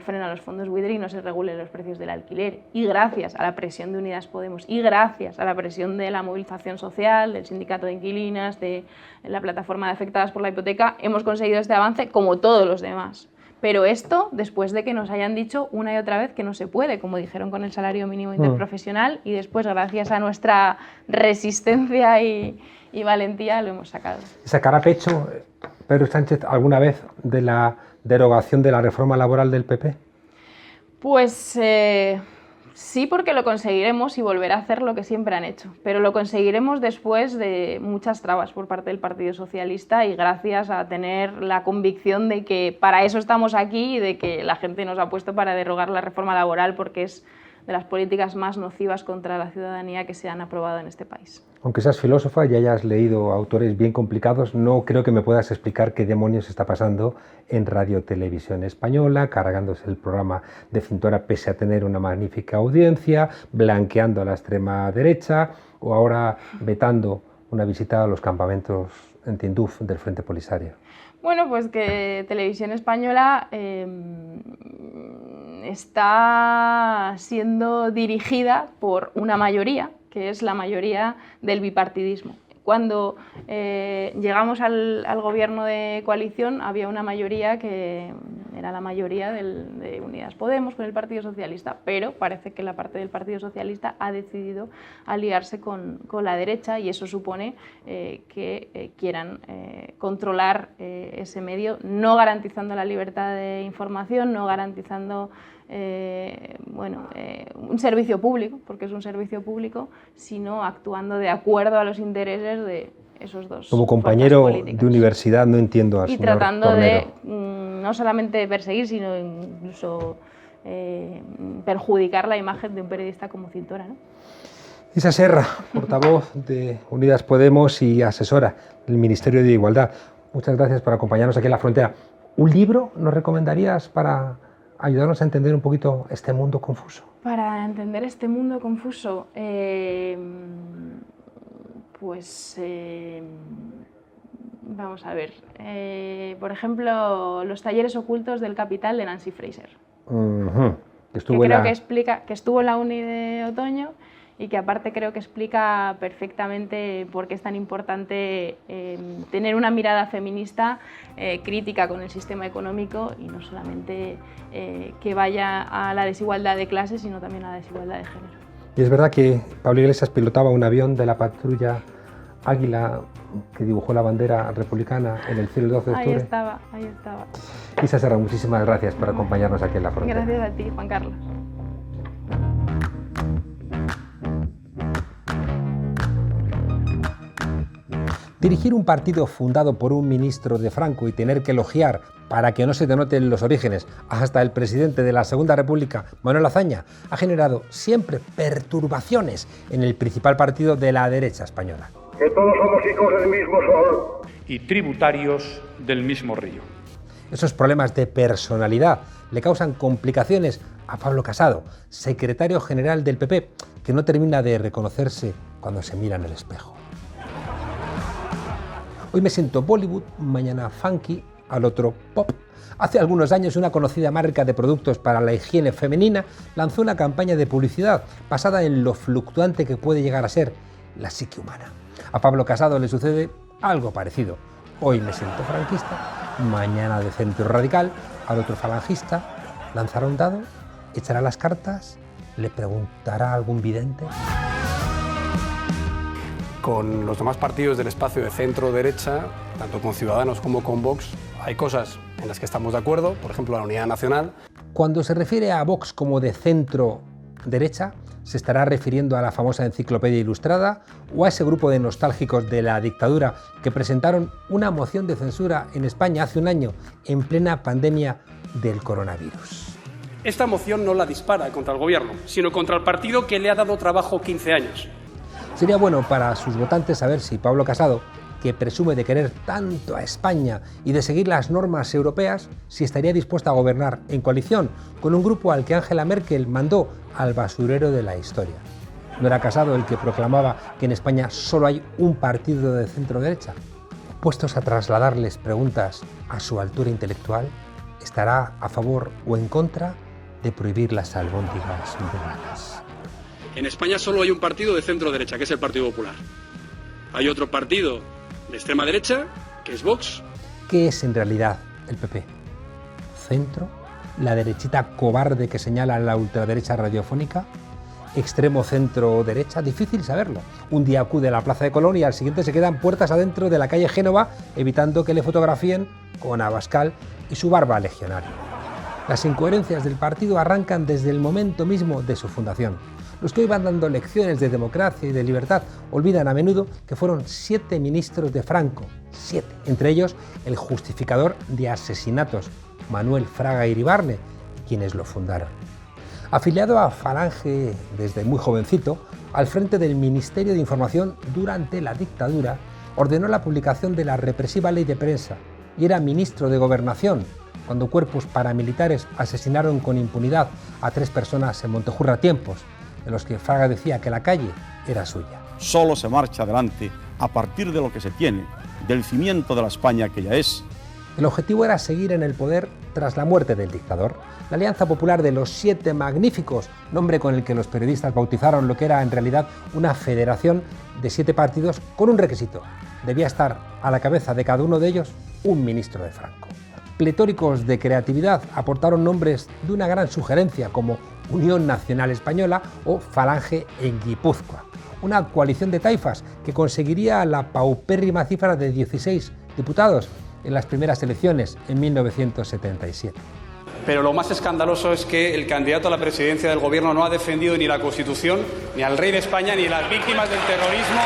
[SPEAKER 2] freno a los fondos buitre y no se regulen los precios del alquiler. Y gracias a la presión de Unidas Podemos y gracias a la presión de la movilización social, del sindicato de inquilinas, de la plataforma de afectadas por la hipoteca, hemos conseguido este avance como todos los demás. Pero esto después de que nos hayan dicho una y otra vez que no se puede, como dijeron con el salario mínimo interprofesional, y después gracias a nuestra resistencia y valentía lo hemos sacado.
[SPEAKER 1] ¿Sacará pecho Pedro Sánchez alguna vez de la derogación de la reforma laboral del PP?
[SPEAKER 2] Pues sí, porque lo conseguiremos y volverá a hacer lo que siempre han hecho, pero lo conseguiremos después de muchas trabas por parte del Partido Socialista y gracias a tener la convicción de que para eso estamos aquí y de que la gente nos ha puesto para derogar la reforma laboral porque es de las políticas más nocivas contra la ciudadanía que se han aprobado en este país.
[SPEAKER 1] Aunque seas filósofa y hayas leído autores bien complicados, no creo que me puedas explicar qué demonios está pasando en Radio Televisión Española, cargándose el programa de Cintora pese a tener una magnífica audiencia, blanqueando a la extrema derecha o ahora vetando una visita a los campamentos en Tinduf del Frente Polisario.
[SPEAKER 2] Bueno, pues que Televisión Española está siendo dirigida por una mayoría, que es la mayoría del bipartidismo. Cuando llegamos al gobierno de coalición había una mayoría que era la mayoría de Unidas Podemos con el Partido Socialista, pero parece que la parte del Partido Socialista ha decidido aliarse con la derecha y eso supone que quieran controlar ese medio, no garantizando la libertad de información, no garantizando un servicio público, porque es un servicio público, sino actuando de acuerdo a los intereses de esos dos.
[SPEAKER 1] Como compañero de universidad no entiendo al señor Tornero.
[SPEAKER 2] Y tratando de no solamente perseguir, sino incluso perjudicar la imagen de un periodista como Cintora, ¿no?
[SPEAKER 1] Isa Serra, portavoz de Unidas Podemos y asesora del Ministerio de Igualdad. Muchas gracias por acompañarnos aquí en La Frontera. ¿Un libro nos recomendarías para ayudarnos a entender un poquito este mundo confuso?
[SPEAKER 2] Para entender este mundo confuso, vamos a ver. Por ejemplo, los talleres ocultos del Capital de Nancy Fraser. Que estuvo en la Uni de Otoño y que aparte creo que explica perfectamente por qué es tan importante tener una mirada feminista crítica con el sistema económico y no solamente que vaya a la desigualdad de clases, sino también a la desigualdad de género.
[SPEAKER 1] Y es verdad que Pablo Iglesias pilotaba un avión de la patrulla Águila que dibujó la bandera republicana en el cielo el 12 de octubre.
[SPEAKER 2] Ahí estaba.
[SPEAKER 1] Isa Serra, muchísimas gracias por acompañarnos aquí en La Frontera.
[SPEAKER 2] Gracias a ti, Juan Carlos.
[SPEAKER 1] Dirigir un partido fundado por un ministro de Franco y tener que elogiar, para que no se denoten los orígenes, hasta el presidente de la Segunda República, Manuel Azaña, ha generado siempre perturbaciones en el principal partido de la derecha española.
[SPEAKER 3] Que todos somos hijos del mismo sol
[SPEAKER 4] y tributarios del mismo río.
[SPEAKER 1] Esos problemas de personalidad le causan complicaciones a Pablo Casado, secretario general del PP, que no termina de reconocerse cuando se mira en el espejo. Hoy me siento Bollywood, mañana funky, al otro pop. Hace algunos años una conocida marca de productos para la higiene femenina lanzó una campaña de publicidad basada en lo fluctuante que puede llegar a ser la psique humana. A Pablo Casado le sucede algo parecido. Hoy me siento franquista, mañana de centro radical, al otro falangista. ¿Lanzará un dado? ¿Echará las cartas? ¿Le preguntará a algún vidente?
[SPEAKER 5] Con los demás partidos del espacio de centro-derecha, tanto con Ciudadanos como con Vox, hay cosas en las que estamos de acuerdo, por ejemplo, la unidad nacional.
[SPEAKER 1] Cuando se refiere a Vox como de centro-derecha, ¿se estará refiriendo a la famosa Enciclopedia Ilustrada o a ese grupo de nostálgicos de la dictadura que presentaron una moción de censura en España hace un año en plena pandemia del coronavirus?
[SPEAKER 5] Esta moción no la dispara contra el gobierno, sino contra el partido que le ha dado trabajo 15 años.
[SPEAKER 1] Sería bueno para sus votantes saber si Pablo Casado, que presume de querer tanto a España y de seguir las normas europeas, si estaría dispuesto a gobernar en coalición con un grupo al que Angela Merkel mandó al basurero de la historia. ¿No era Casado el que proclamaba que en España solo hay un partido de centro-derecha? Puestos a trasladarles preguntas a su altura intelectual, ¿estará a favor o en contra de prohibir las albóndigas veganas?
[SPEAKER 5] En España solo hay un partido de centro-derecha, que es el Partido Popular. Hay otro partido de extrema derecha, que es Vox.
[SPEAKER 1] ¿Qué es en realidad el PP? ¿Centro? ¿La derechita cobarde que señala la ultraderecha radiofónica? ¿Extremo centro-derecha? Difícil saberlo. Un día acude a la Plaza de Colón y al siguiente se quedan puertas adentro de la calle Génova, evitando que le fotografíen con Abascal y su barba legionaria. Las incoherencias del partido arrancan desde el momento mismo de su fundación. Los que hoy van dando lecciones de democracia y de libertad olvidan a menudo que fueron 7 ministros de Franco, 7, entre ellos el justificador de asesinatos, Manuel Fraga Iribarne, quienes lo fundaron. Afiliado a Falange desde muy jovencito, al frente del Ministerio de Información durante la dictadura, ordenó la publicación de la represiva Ley de Prensa y era ministro de Gobernación cuando cuerpos paramilitares asesinaron con impunidad a 3 personas en Montejurra tiempos, en los que Fraga decía que la calle era suya.
[SPEAKER 6] Solo se marcha adelante a partir de lo que se tiene, del cimiento de la España que ya es.
[SPEAKER 1] El objetivo era seguir en el poder tras la muerte del dictador. La Alianza Popular de los 7 Magníficos, nombre con el que los periodistas bautizaron lo que era en realidad una federación de 7 partidos con un requisito. Debía estar a la cabeza de cada uno de ellos un ministro de Franco. Pletóricos de creatividad aportaron nombres de una gran sugerencia como Unión Nacional Española o Falange en Guipúzcoa, una coalición de taifas que conseguiría la paupérrima cifra de 16 diputados en las primeras elecciones en 1977.
[SPEAKER 5] Pero lo más escandaloso es que el candidato a la presidencia del gobierno no ha defendido ni la Constitución, ni al rey de España, ni las víctimas del terrorismo.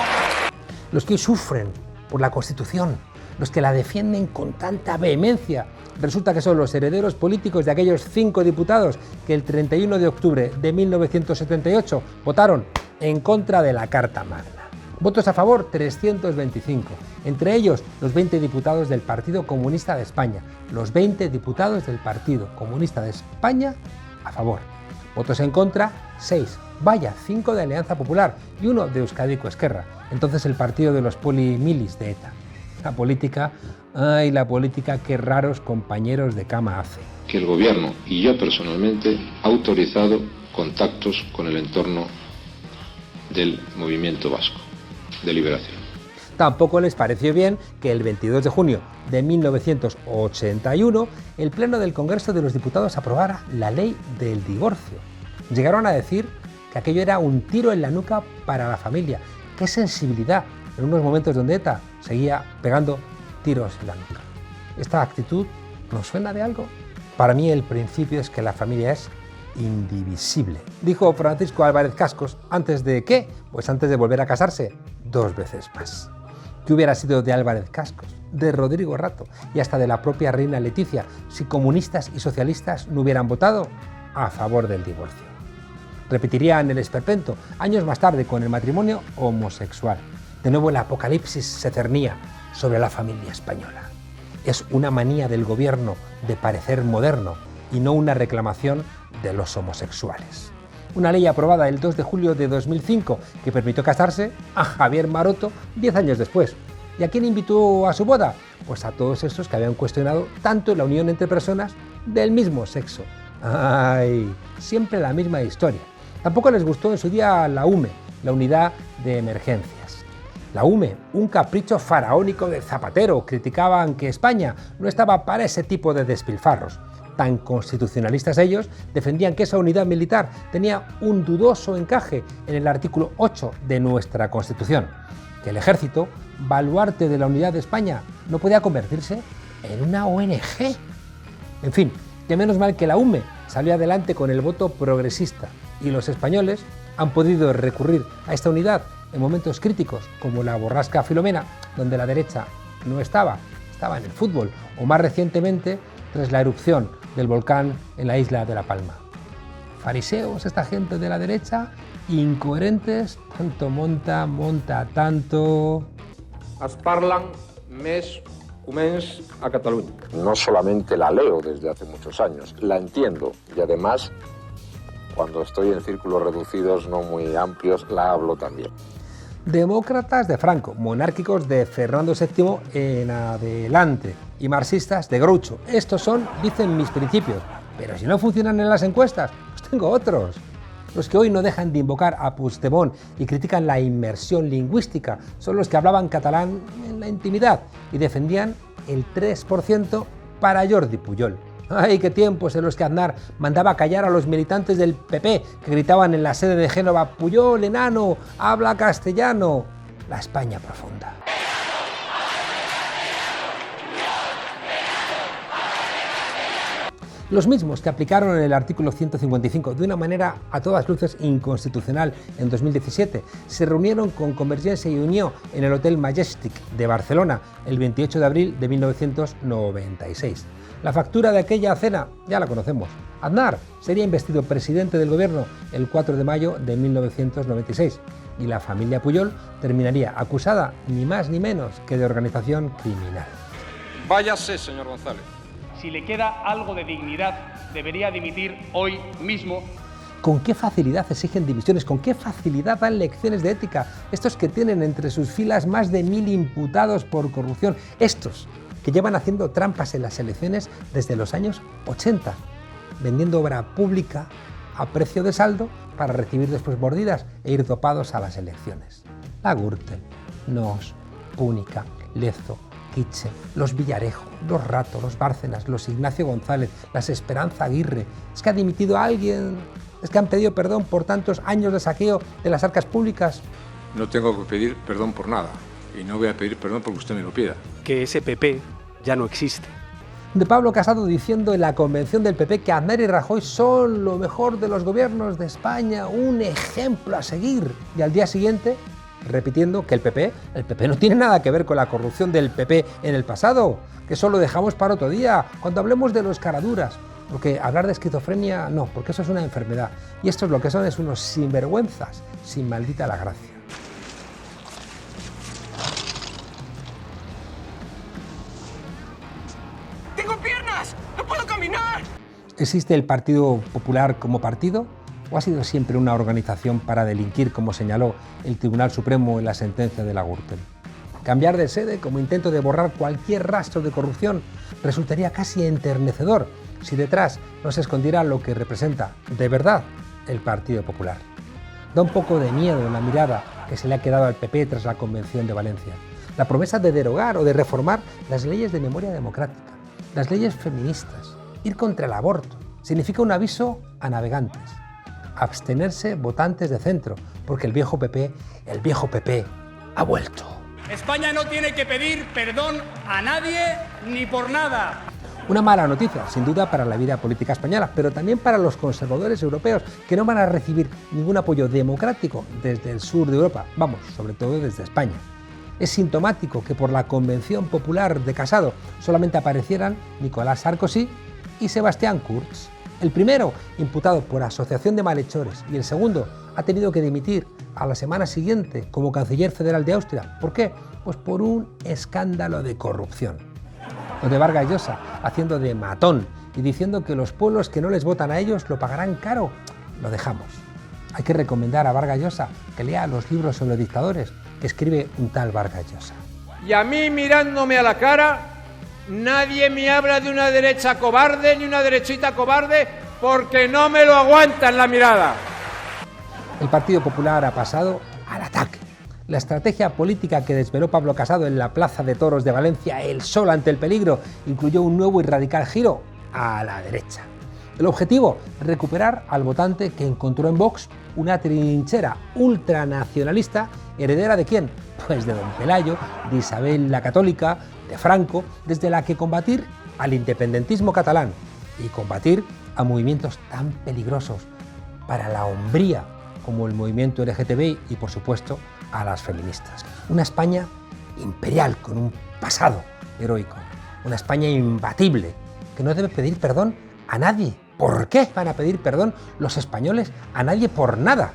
[SPEAKER 1] Los que hoy sufren por la Constitución, los que la defienden con tanta vehemencia, resulta que son los herederos políticos de aquellos 5 diputados que el 31 de octubre de 1978 votaron en contra de la Carta Magna. Votos a favor, 325, entre ellos los 20 diputados del Partido Comunista de España, los 20 diputados del Partido Comunista de España a favor. Votos en contra, 6. Vaya, 5 de Alianza Popular y 1 de Euskadiko Ezkerra, entonces el partido de los polimilis de ETA. La política, ay, la política, qué raros compañeros de cama hace.
[SPEAKER 7] Que el gobierno y yo personalmente ha autorizado contactos con el entorno del movimiento vasco de liberación.
[SPEAKER 1] Tampoco les pareció bien que el 22 de junio de 1981 el Pleno del Congreso de los Diputados aprobara la ley del divorcio. Llegaron a decir que aquello era un tiro en la nuca para la familia. ¡Qué sensibilidad! En unos momentos donde ETA seguía pegando tiros en la nuca. ¿Esta actitud nos suena de algo? Para mí el principio es que la familia es indivisible. Dijo Francisco Álvarez Cascos, ¿antes de qué? Pues antes de volver a casarse 2 veces más. ¿Qué hubiera sido de Álvarez Cascos, de Rodrigo Rato y hasta de la propia reina Leticia si comunistas y socialistas no hubieran votado a favor del divorcio? Repetirían el esperpento años más tarde con el matrimonio homosexual. De nuevo el apocalipsis se cernía sobre la familia española. Es una manía del gobierno de parecer moderno y no una reclamación de los homosexuales. Una ley aprobada el 2 de julio de 2005 que permitió casarse a Javier Maroto 10 años después. ¿Y a quién invitó a su boda? Pues a todos esos que habían cuestionado tanto la unión entre personas del mismo sexo. ¡Ay! Siempre la misma historia. Tampoco les gustó en su día la UME, la Unidad de Emergencias. La UME, un capricho faraónico de Zapatero, criticaban que España no estaba para ese tipo de despilfarros. Tan constitucionalistas ellos, defendían que esa unidad militar tenía un dudoso encaje en el artículo 8 de nuestra Constitución, que el ejército, baluarte de la unidad de España, no podía convertirse en una ONG. En fin, que menos mal que la UME salió adelante con el voto progresista y los españoles han podido recurrir a esta unidad en momentos críticos como la borrasca Filomena, donde la derecha no estaba en el fútbol, o más recientemente tras la erupción del volcán en la isla de La Palma. Fariseos, esta gente de la derecha, incoherentes, tanto monta tanto.
[SPEAKER 8] Es parlen més o menys a Catalunya.
[SPEAKER 7] No solamente la leo desde hace muchos años, la entiendo y además cuando estoy en círculos reducidos no muy amplios la hablo también.
[SPEAKER 1] Demócratas de Franco, monárquicos de Fernando VII en adelante y marxistas de Groucho. Estos son, dicen, mis principios, pero si no funcionan en las encuestas, pues tengo otros. Los que hoy no dejan de invocar a Puigdemont y critican la inmersión lingüística son los que hablaban catalán en la intimidad y defendían el 3% para Jordi Pujol. ¡Ay, qué tiempos en los que Aznar mandaba callar a los militantes del PP que gritaban en la sede de Génova: «Pujol, enano, habla castellano!» La España profunda. Los mismos que aplicaron el artículo 155 de una manera a todas luces inconstitucional en 2017 se reunieron con Convergencia y Unió en el Hotel Majestic de Barcelona el 28 de abril de 1996. La factura de aquella cena ya la conocemos. Aznar sería investido presidente del gobierno el 4 de mayo de 1996 y la familia Pujol terminaría acusada ni más ni menos que de organización criminal.
[SPEAKER 8] Váyase, señor González.
[SPEAKER 4] Si le queda algo de dignidad, debería dimitir hoy mismo.
[SPEAKER 1] ¿Con qué facilidad exigen dimisiones? ¿Con qué facilidad dan lecciones de ética? Estos que tienen entre sus filas más de 1000 imputados por corrupción. Estos que llevan haciendo trampas en las elecciones desde los años 80, vendiendo obra pública a precio de saldo para recibir después mordidas e ir dopados a las elecciones. La Gürtel, Nos, Púnica, Lezo, Kitchen, los Villarejo, los Rato, los Bárcenas, los Ignacio González, las Esperanza Aguirre. ¿Es que ha dimitido a alguien? ¿Es que han pedido perdón por tantos años de saqueo de las arcas públicas?
[SPEAKER 8] No tengo que pedir perdón por nada. Y no voy a pedir perdón porque usted me lo pida.
[SPEAKER 5] Que ese PP ya no existe.
[SPEAKER 1] De Pablo Casado diciendo en la convención del PP que Aznar y Rajoy son lo mejor de los gobiernos de España, un ejemplo a seguir. Y al día siguiente, repitiendo que el PP no tiene nada que ver con la corrupción del PP en el pasado, que eso lo dejamos para otro día, cuando hablemos de los caraduras. Porque hablar de esquizofrenia no, porque eso es una enfermedad. Y estos lo que son es unos sinvergüenzas, sin maldita la gracia.
[SPEAKER 9] ¡Tengo piernas! ¡No puedo caminar!
[SPEAKER 1] ¿Existe el Partido Popular como partido? ¿O ha sido siempre una organización para delinquir, como señaló el Tribunal Supremo en la sentencia de la Gürtel? Cambiar de sede como intento de borrar cualquier rastro de corrupción resultaría casi enternecedor si detrás no se escondiera lo que representa, de verdad, el Partido Popular. Da un poco de miedo en la mirada que se le ha quedado al PP tras la Convención de Valencia. La promesa de derogar o de reformar las leyes de memoria democrática, las leyes feministas, ir contra el aborto, significa un aviso a navegantes. Abstenerse votantes de centro, porque el viejo PP ha vuelto.
[SPEAKER 4] España no tiene que pedir perdón a nadie ni por nada.
[SPEAKER 1] Una mala noticia, sin duda, para la vida política española, pero también para los conservadores europeos, que no van a recibir ningún apoyo democrático desde el sur de Europa, vamos, sobre todo desde España. Es sintomático que por la Convención Popular de Casado solamente aparecieran Nicolás Sarkozy y Sebastián Kurz. El primero, imputado por asociación de malhechores, y el segundo ha tenido que dimitir a la semana siguiente como canciller federal de Austria. ¿Por qué? Pues por un escándalo de corrupción. Lo de Vargas Llosa haciendo de matón y diciendo que los pueblos que no les votan a ellos lo pagarán caro, lo dejamos. Hay que recomendar a Vargas Llosa que lea los libros sobre dictadores que escribe un tal Vargas Llosa.
[SPEAKER 9] Y a mí, mirándome a la cara, nadie me habla de una derecha cobarde ni una derechita cobarde, porque no me lo aguantan la mirada.
[SPEAKER 1] El Partido Popular ha pasado al ataque. La estrategia política que desveló Pablo Casado en la Plaza de Toros de Valencia, el sol ante el peligro, incluyó un nuevo y radical giro a la derecha. El objetivo, recuperar al votante que encontró en Vox una trinchera ultranacionalista, heredera ¿de quién? Pues de don Pelayo, de Isabel la Católica, de Franco, desde la que combatir al independentismo catalán y combatir a movimientos tan peligrosos para la hombría como el movimiento LGTBI y, por supuesto, a las feministas. Una España imperial con un pasado heroico, una España imbatible que no debe pedir perdón a nadie. ¿Por qué van a pedir perdón los españoles a nadie por nada?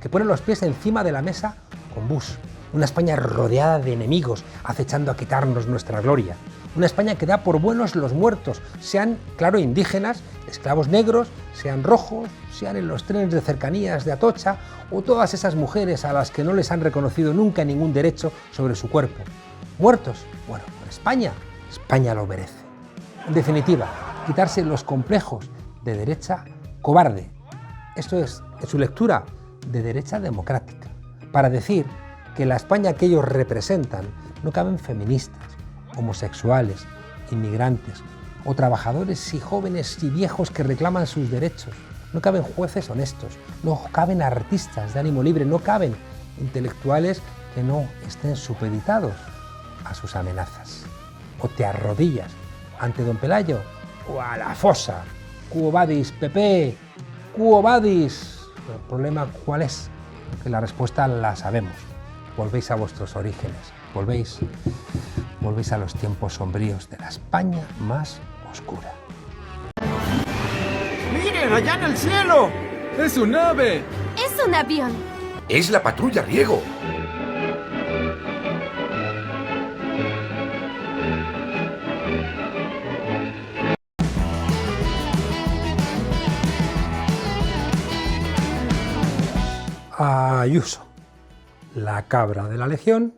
[SPEAKER 1] Que pone los pies encima de la mesa con Bush. Una España rodeada de enemigos, acechando a quitarnos nuestra gloria. Una España que da por buenos los muertos, sean, claro, indígenas, esclavos negros, sean rojos, sean en los trenes de cercanías de Atocha, o todas esas mujeres a las que no les han reconocido nunca ningún derecho sobre su cuerpo. ¿Muertos? Bueno, España lo merece. En definitiva, quitarse los complejos de derecha cobarde. Esto es, en su lectura, de derecha democrática, para decir que en la España que ellos representan no caben feministas, homosexuales, inmigrantes o trabajadores y jóvenes y viejos que reclaman sus derechos. No caben jueces honestos, no caben artistas de ánimo libre, no caben intelectuales que no estén supeditados a sus amenazas. O te arrodillas ante don Pelayo o a la fosa. Quo vadis, PP, quo vadis. El problema, ¿cuál es? Que la respuesta la sabemos. Volvéis a vuestros orígenes, volvéis a los tiempos sombríos de la España más oscura.
[SPEAKER 9] ¡Miren, allá en el cielo! ¡Es un ave!
[SPEAKER 10] ¡Es un avión!
[SPEAKER 3] Es la patrulla Riego.
[SPEAKER 1] Ayuso, la cabra de la Legión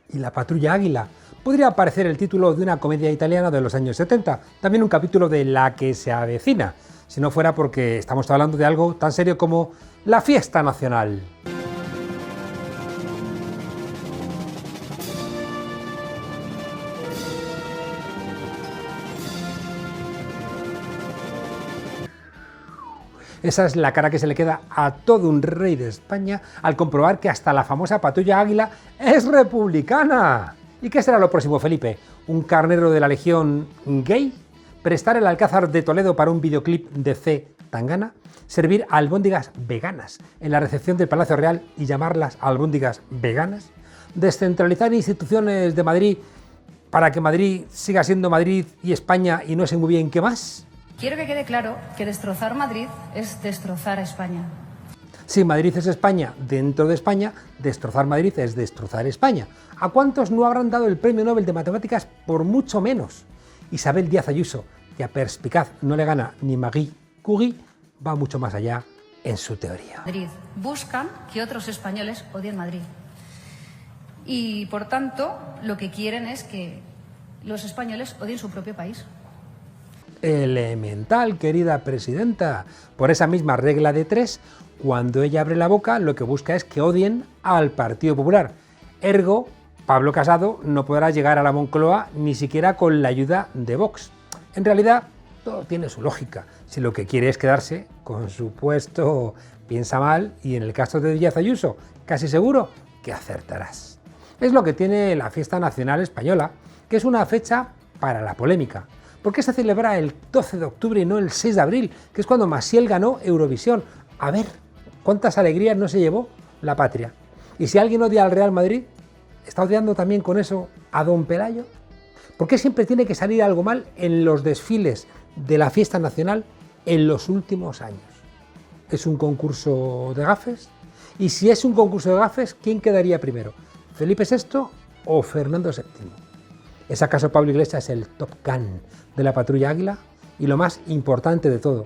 [SPEAKER 1] y la patrulla Águila. Podría parecer el título de una comedia italiana de los años 70, también un capítulo de La que se avecina, si no fuera porque estamos hablando de algo tan serio como la fiesta nacional. Esa es la cara que se le queda a todo un rey de España al comprobar que hasta la famosa patrulla Águila es republicana. ¿Y qué será lo próximo, Felipe? ¿Un carnero de la Legión gay? ¿Prestar el Alcázar de Toledo para un videoclip de C. Tangana? ¿Servir albóndigas veganas en la recepción del Palacio Real y llamarlas albóndigas veganas? ¿Descentralizar instituciones de Madrid para que Madrid siga siendo Madrid y España y no sé muy bien qué más?
[SPEAKER 11] Quiero que quede claro que destrozar Madrid es destrozar a España.
[SPEAKER 1] Si Madrid es España dentro de España, destrozar Madrid es destrozar España. ¿A cuántos no habrán dado el Premio Nobel de Matemáticas por mucho menos? Isabel Díaz Ayuso, que a perspicaz no le gana ni Marie Curie, va mucho más allá en su teoría.
[SPEAKER 11] Madrid. Buscan que otros españoles odien Madrid. Y, por tanto, lo que quieren es que los españoles odien su propio país.
[SPEAKER 1] Elemental, querida presidenta. Por esa misma regla de 3, cuando ella abre la boca, lo que busca es que odien al Partido Popular. Ergo, Pablo Casado no podrá llegar a la Moncloa ni siquiera con la ayuda de Vox. En realidad, todo tiene su lógica. Si lo que quiere es quedarse con su puesto, piensa mal, y en el caso de Díaz Ayuso, casi seguro que acertarás. Es lo que tiene la fiesta nacional española, que es una fecha para la polémica. ¿Por qué se celebra el 12 de octubre y no el 6 de abril, que es cuando Maciel ganó Eurovisión? A ver, ¿cuántas alegrías no se llevó la patria? Y si alguien odia al Real Madrid, ¿está odiando también con eso a don Pelayo? ¿Por qué siempre tiene que salir algo mal en los desfiles de la fiesta nacional en los últimos años? ¿Es un concurso de gafes? Y si es un concurso de gafes, ¿quién quedaría primero? ¿Felipe VI o Fernando VII? ¿Es acaso Pablo Iglesias el Top Gun de la Patrulla Águila? Y lo más importante de todo,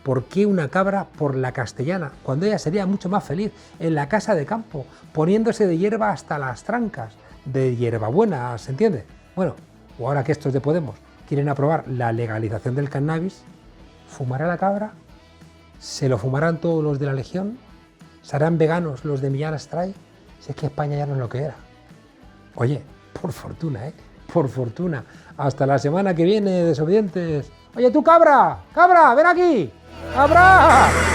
[SPEAKER 1] ¿por qué una cabra por la Castellana, cuando ella sería mucho más feliz en la casa de campo, poniéndose de hierba hasta las trancas, de hierbabuena, ¿se entiende? Bueno, o ahora que estos de Podemos quieren aprobar la legalización del cannabis, ¿fumará la cabra? ¿Se lo fumarán todos los de la Legión? ¿Serán veganos los de Millán Astray? Si es que España ya no es lo que era. Oye, por fortuna, por fortuna. Hasta la semana que viene, desobedientes. Oye, tú, cabra, cabra, ven aquí. ¡Cabra!